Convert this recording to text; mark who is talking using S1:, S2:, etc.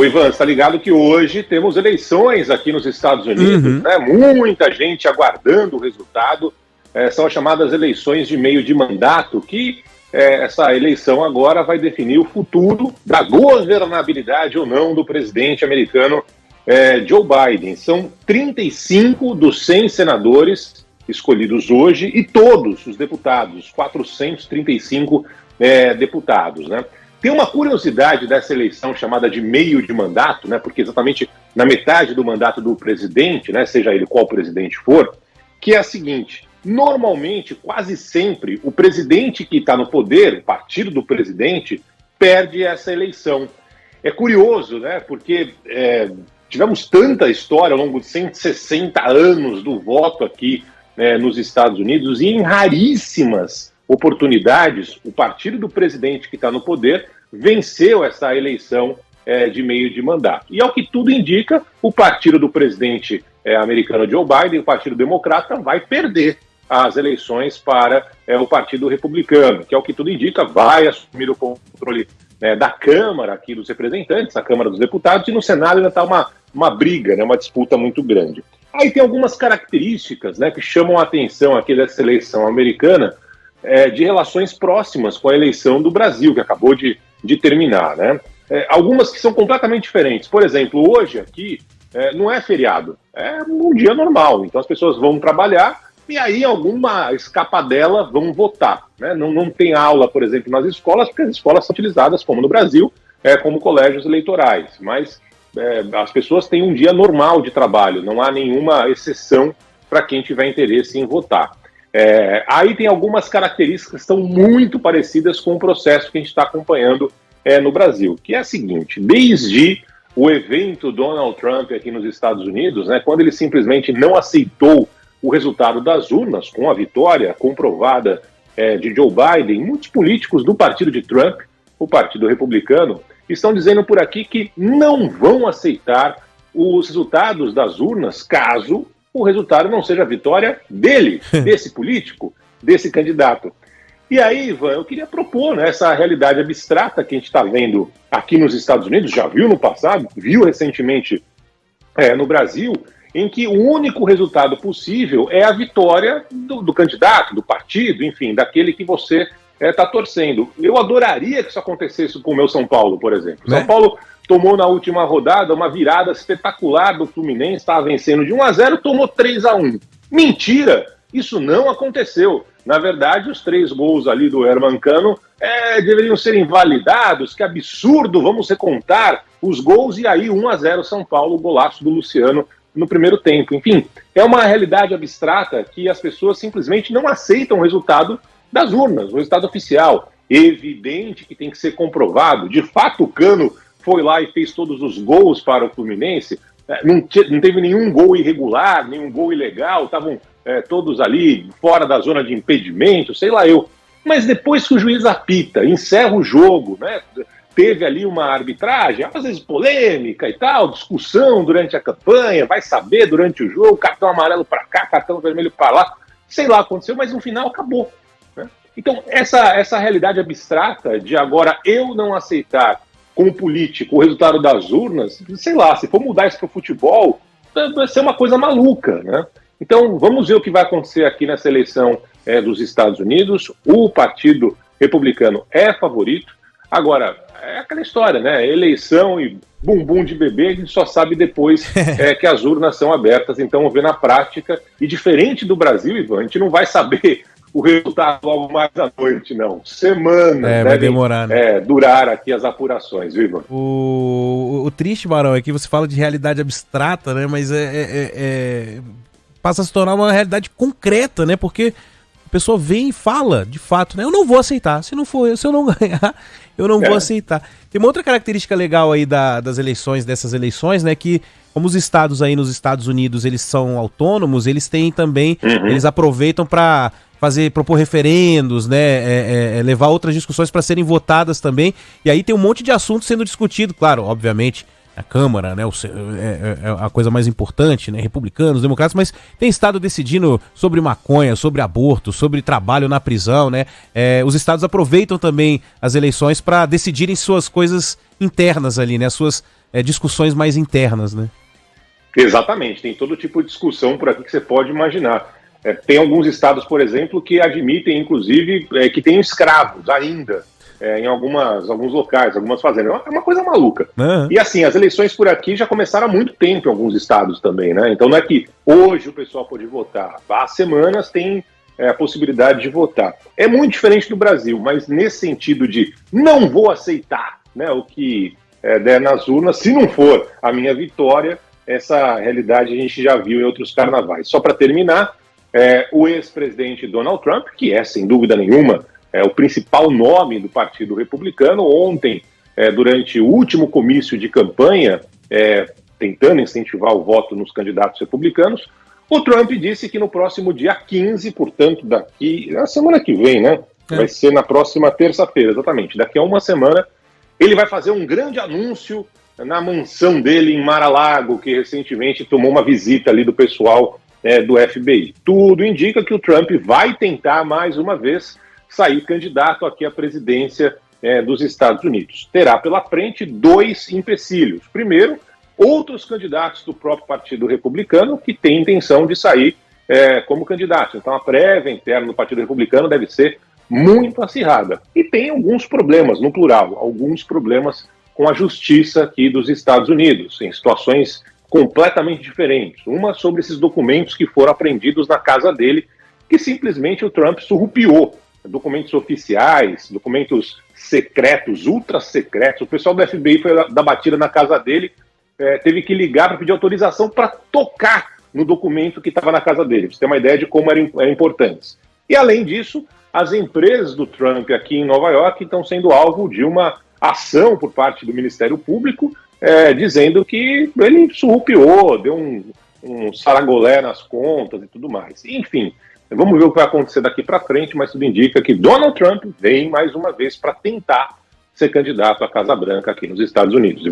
S1: Ô Ivan, você está ligado que hoje temos eleições aqui nos Estados Unidos, né? Muita gente aguardando o resultado. São as chamadas eleições de meio de mandato, que essa eleição agora vai definir o futuro da governabilidade ou não do presidente americano Joe Biden. São 35 dos 100 senadores escolhidos hoje e todos os deputados, 435 deputados, né? Tem uma curiosidade dessa eleição chamada de meio de mandato, né? Porque exatamente na metade do mandato do presidente, né, seja ele qual presidente for, que é a seguinte: normalmente, quase sempre, o presidente que está no poder, o partido do presidente, perde essa eleição. É curioso, né? Porque tivemos tanta história ao longo de 160 anos do voto aqui nos Estados Unidos, e em raríssimas oportunidades, o partido do presidente que está no poder venceu essa eleição de meio de mandato. E ao que tudo indica, o partido do presidente americano Joe Biden, o Partido Democrata, vai perder as eleições para o Partido Republicano, que ao que tudo indica vai assumir o controle da Câmara aqui dos Representantes, a Câmara dos Deputados, e no Senado ainda está uma briga, né, uma disputa muito grande. Aí tem algumas características, né, que chamam a atenção aqui dessa eleição americana, de relações próximas com a eleição do Brasil, que acabou de terminar, né? Algumas que são completamente diferentes. Por exemplo, hoje aqui não é feriado, é um dia normal, então as pessoas vão trabalhar e aí alguma escapadela vão votar, né? Não tem aula, por exemplo, nas escolas, porque as escolas são utilizadas, como no Brasil, como colégios eleitorais, mas as pessoas têm um dia normal de trabalho, não há nenhuma exceção para quem tiver interesse em votar. Aí tem algumas características que estão muito parecidas com o processo que a gente está acompanhando no Brasil, que é a seguinte: desde o evento Donald Trump aqui nos Estados Unidos, né, quando ele simplesmente não aceitou o resultado das urnas, com a vitória comprovada de Joe Biden, muitos políticos do partido de Trump, o Partido Republicano, estão dizendo por aqui que não vão aceitar os resultados das urnas caso o resultado não seja a vitória dele, desse político, desse candidato. E aí, Ivan, eu queria propor, né, essa realidade abstrata que a gente está vendo aqui nos Estados Unidos, já viu no passado, viu recentemente no Brasil, em que o único resultado possível é a vitória do candidato, do partido, enfim, daquele que você está torcendo. Eu adoraria que isso acontecesse com o meu São Paulo, por exemplo. São Paulo tomou na última rodada uma virada espetacular do Fluminense, estava vencendo de 1-0, tomou 3-1. Mentira! Isso não aconteceu. Na verdade, os 3 gols ali do Hermancano deveriam ser invalidados. Que absurdo, vamos recontar os gols. E aí 1-0 São Paulo, golaço do Luciano no primeiro tempo. Enfim, é uma realidade abstrata que as pessoas simplesmente não aceitam o resultado das urnas, o resultado oficial. Evidente que tem que ser comprovado. De fato, o Cano foi lá e fez todos os gols para o Fluminense, não teve nenhum gol irregular, nenhum gol ilegal, estavam todos ali fora da zona de impedimento, sei lá eu. Mas depois que o juiz apita, encerra o jogo, né, teve ali uma arbitragem, às vezes polêmica e tal, discussão durante a campanha, vai saber durante o jogo, cartão amarelo para cá, cartão vermelho para lá, sei lá, aconteceu, mas no final acabou, né? Então, essa realidade abstrata de agora eu não aceitar como político o resultado das urnas, sei lá, se for mudar isso para o futebol, vai ser uma coisa maluca, né? Então, vamos ver o que vai acontecer aqui nessa eleição dos Estados Unidos. O Partido Republicano é favorito. Agora, é aquela história, né? Eleição e bumbum de bebê, a gente só sabe depois que as urnas são abertas. Então, vamos ver na prática. E diferente do Brasil, Ivan, a gente não vai saber o resultado logo mais à noite, não. Semanas
S2: vai demorar, né?
S1: Durar aqui as apurações, viu, Ivan?
S2: O triste, Barão, é que você fala de realidade abstrata, né? Mas passa a se tornar uma realidade concreta, né? Porque a pessoa vem e fala, de fato, né? Eu não vou aceitar. Se eu não ganhar, eu não vou aceitar. Tem uma outra característica legal aí dessas eleições, né? Que como os estados aí nos Estados Unidos, eles são autônomos, eles têm também, eles aproveitam para propor referendos, né, levar outras discussões para serem votadas também, e aí tem um monte de assuntos sendo discutido, claro, obviamente, a Câmara, né, é a coisa mais importante, né, republicanos, democratas, mas tem estado decidindo sobre maconha, sobre aborto, sobre trabalho na prisão, né, os estados aproveitam também as eleições para decidirem suas coisas internas ali, né, suas discussões mais internas, né?
S1: Exatamente, tem todo tipo de discussão por aqui que você pode imaginar. Tem alguns estados, por exemplo, que admitem, inclusive, que tem escravos ainda em alguns locais, algumas fazendas. É uma coisa maluca. E assim, as eleições por aqui já começaram há muito tempo em alguns estados também, né? Então não é que hoje o pessoal pode votar. Há semanas tem a possibilidade de votar. É muito diferente do Brasil, mas nesse sentido de não vou aceitar, né, o que der nas urnas, se não for a minha vitória, essa realidade a gente já viu em outros carnavais. Só para terminar, o ex-presidente Donald Trump, que é, sem dúvida nenhuma, o principal nome do Partido Republicano, ontem, durante o último comício de campanha, tentando incentivar o voto nos candidatos republicanos, o Trump disse que no próximo dia 15, portanto, na semana que vem, né? Vai ser na próxima terça-feira, exatamente. Daqui a uma semana, ele vai fazer um grande anúncio na mansão dele em Mar-a-Lago, que recentemente tomou uma visita ali do pessoal do FBI. Tudo indica que o Trump vai tentar, mais uma vez, sair candidato aqui à presidência dos Estados Unidos. Terá pela frente 2 empecilhos. Primeiro, outros candidatos do próprio Partido Republicano que têm intenção de sair como candidato. Então a prévia interna do Partido Republicano deve ser muito acirrada. E tem alguns problemas, no plural, alguns problemas com a justiça aqui dos Estados Unidos, em situações completamente diferentes. Uma sobre esses documentos que foram apreendidos na casa dele, que simplesmente o Trump surrupiou. Documentos oficiais, documentos secretos, ultra secretos. O pessoal do FBI foi dar batida na casa dele, teve que ligar para pedir autorização para tocar no documento que estava na casa dele, para você ter uma ideia de como eram importantes. E além disso, as empresas do Trump aqui em Nova York estão sendo alvo de uma ação por parte do Ministério Público, dizendo que ele surrupiou, deu um saragolé nas contas e tudo mais. Enfim, vamos ver o que vai acontecer daqui para frente, mas tudo indica que Donald Trump vem mais uma vez para tentar ser candidato à Casa Branca aqui nos Estados Unidos.